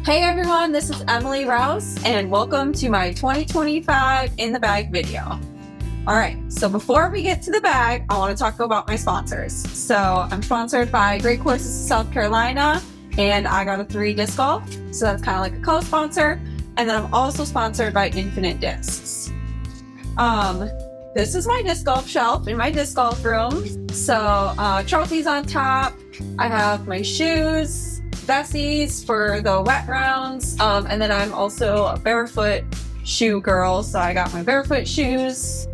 Hey everyone, this is Emily Rouse and welcome to my 2025 In the Bag video. Alright, so before we get to the bag, I want to talk about my sponsors. So I'm sponsored by Great Courses of South Carolina and I Got a 3 Disc Golf, so that's kind of like a co-sponsor. And then I'm also sponsored by Infinite Discs. This is my disc golf shelf in my disc golf room. So trophies on top, I have my shoes, Bessies for the wet rounds, and then I'm also a barefoot shoe girl, so I got my barefoot shoes,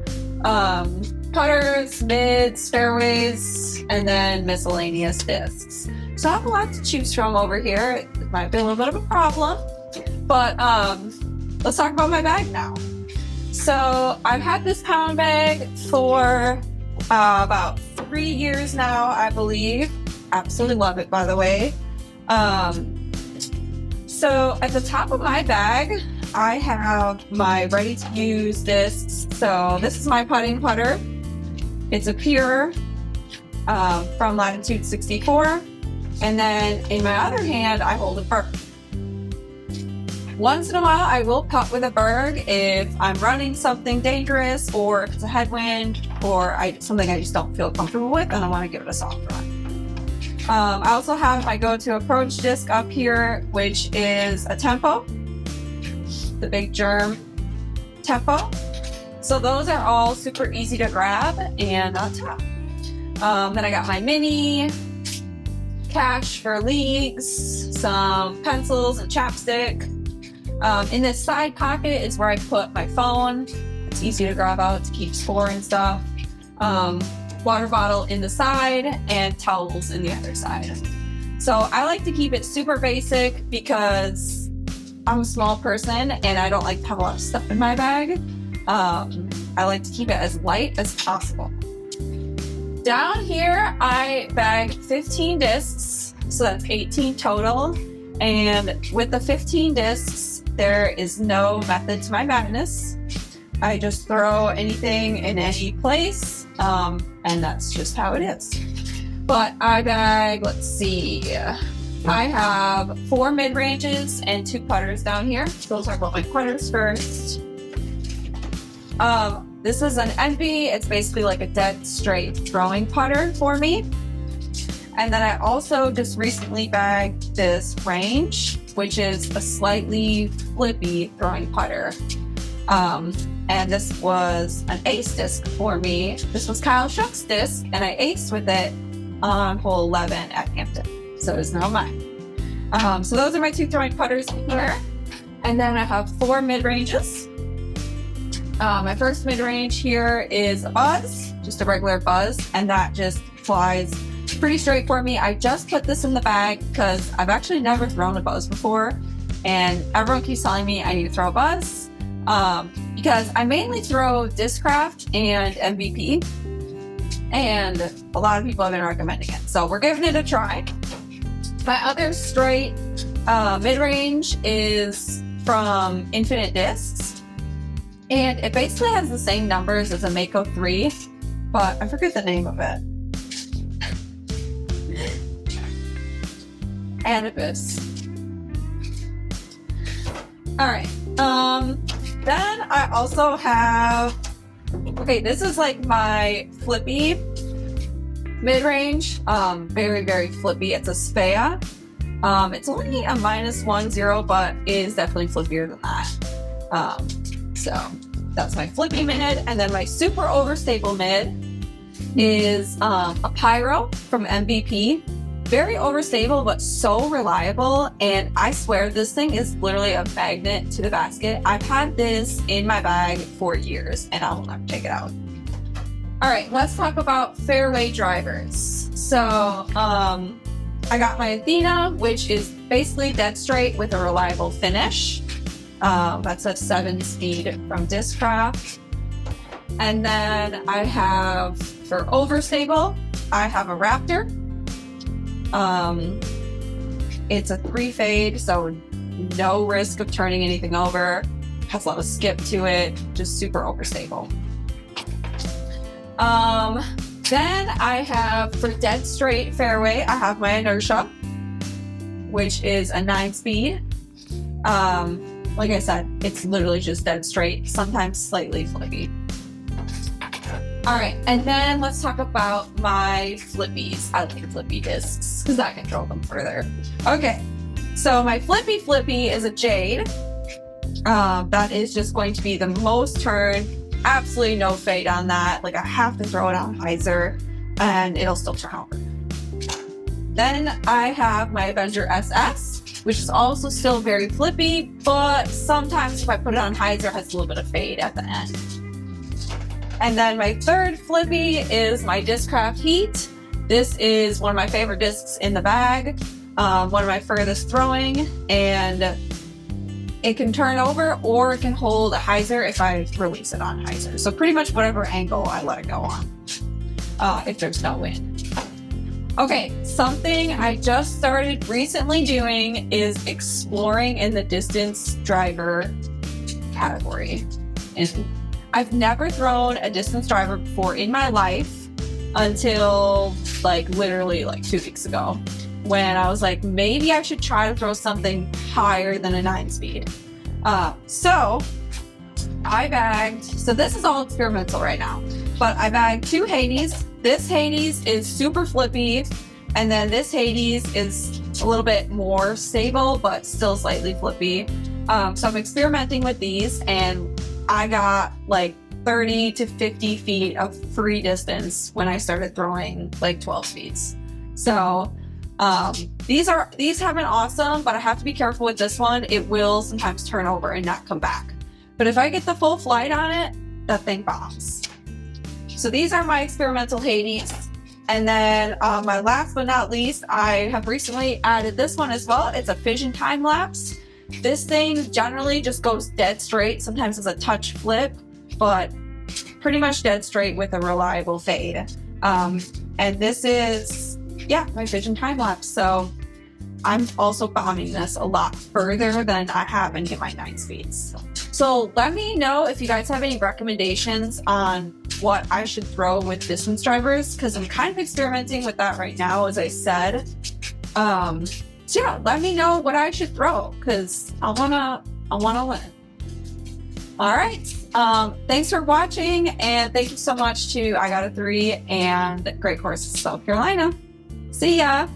putters, mids, fairways, and then miscellaneous discs. So I have a lot to choose from over here. It might be a little bit of a problem, but let's talk about my bag now. So I've had this pound bag for about 3 years now, I believe. Absolutely love it, by the way. So at the top of my bag, I have my ready-to-use discs. So this is my putting putter. It's a Pure from Latitude 64. And then in my other hand, I hold a Berg. Once in a while, I will putt with a Berg if I'm running something dangerous or if it's a headwind or something I just don't feel comfortable with and I want to give it a soft run. I also have my go-to approach disc up here, which is a Tempo, the Big Germ Tempo. So those are all super easy to grab and on top. Then I got my mini, cash for leagues, some pencils and chapstick. In this side pocket is where I put my phone. It's easy to grab out to keep score and stuff. Water bottle in the side and towels in the other side. So I like to keep it super basic because I'm a small person and I don't like to have a lot of stuff in my bag. I like to keep it as light as possible. Down here, I bagged 15 discs, so that's 18 total. And with the 15 discs, there is no method to my madness. I just throw anything in any place, and that's just how it is. But I bag, let's see, I have 4 mid-ranges and 2 putters down here. So we'll talk about my putters first. This is an Envy. It's basically like a dead straight throwing putter for me. And then I also just recently bagged this Range, which is a slightly flippy throwing putter. And this was an ace disc for me. This was Kyle Shuck's disc, and I aced with it on hole 11 at Hampton. So it's now mine. So those are my 2 throwing putters here. And then I have 4 mid-ranges. My first mid-range here is a Buzz, just a regular Buzz, and that just flies pretty straight for me. I just put this in the bag because I've actually never thrown a Buzz before, and everyone keeps telling me I need to throw a Buzz. Because I mainly throw Discraft and MVP, and a lot of people have been recommending it, so we're giving it a try. My other straight mid-range is from Infinite Discs, and it basically has the same numbers as a Mako 3, but I forget the name of it. Anubis. Alright, then I also have, okay, this is like my flippy mid-range, very, very flippy. It's a Spea. It's only a -10, but is definitely flippier than that. So that's my flippy mid. And then my super overstable mid is a Pyro from MVP. Very overstable, but so reliable, and I swear this thing is literally a magnet to the basket. I've had this in my bag for years, and I will never take it out. All right, let's talk about Fairway Drivers. So, I got my Athena, which is basically dead straight with a reliable finish. That's a 7-speed from Discraft. And then I have, for overstable, I have a Raptor. It's a 3 fade, so no risk of turning anything over. Has a lot of skip to it, just super overstable. Then I have, for dead straight fairway, I have my Inertia, which is a 9-speed. Like I said, it's literally just dead straight, sometimes slightly flippy. All right, and then let's talk about my flippies. I like flippy discs because I control them further. Okay, so my flippy is a jade. That is just going to be the most turn, absolutely no fade on that. Like I have to throw it on hyzer and it'll still turn over. Then I have my Avenger SS, which is also still very flippy, but sometimes if I put it on hyzer, it has a little bit of fade at the end. And then my third flippy is my Discraft Heat. This is one of my favorite discs in the bag, one of my furthest throwing, and it can turn over or it can hold a hyzer if I release it on hyzer. So pretty much whatever angle I let it go on, if there's no wind. Okay, something I just started recently doing is exploring in the distance driver category. And I've never thrown a distance driver before in my life until literally 2 weeks ago, when I was like, maybe I should try to throw something higher than a 9-speed. So I bagged, so this is all experimental right now, but I bagged 2 Hades. This Hades is super flippy, and then this Hades is a little bit more stable, but still slightly flippy. So I'm experimenting with these, and I got 30 to 50 feet of free distance when I started throwing 12 speeds. So these have been awesome, but I have to be careful with this one. It will sometimes turn over and not come back. But if I get the full flight on it, that thing bombs. So these are my experimental Hades. And then my last but not least, I have recently added this one as well. It's a Fission time lapse. This thing generally just goes dead straight. Sometimes it's a touch flip, but pretty much dead straight with a reliable fade. And this is, my Fission time lapse. So I'm also bombing this a lot further than I have in my 9 speeds. So let me know if you guys have any recommendations on what I should throw with distance drivers, because I'm kind of experimenting with that right now, as I said. So yeah, let me know what I should throw, because I wanna win. All right. Thanks for watching, and thank you so much to I Got a 3 and Great Courses South Carolina. See ya.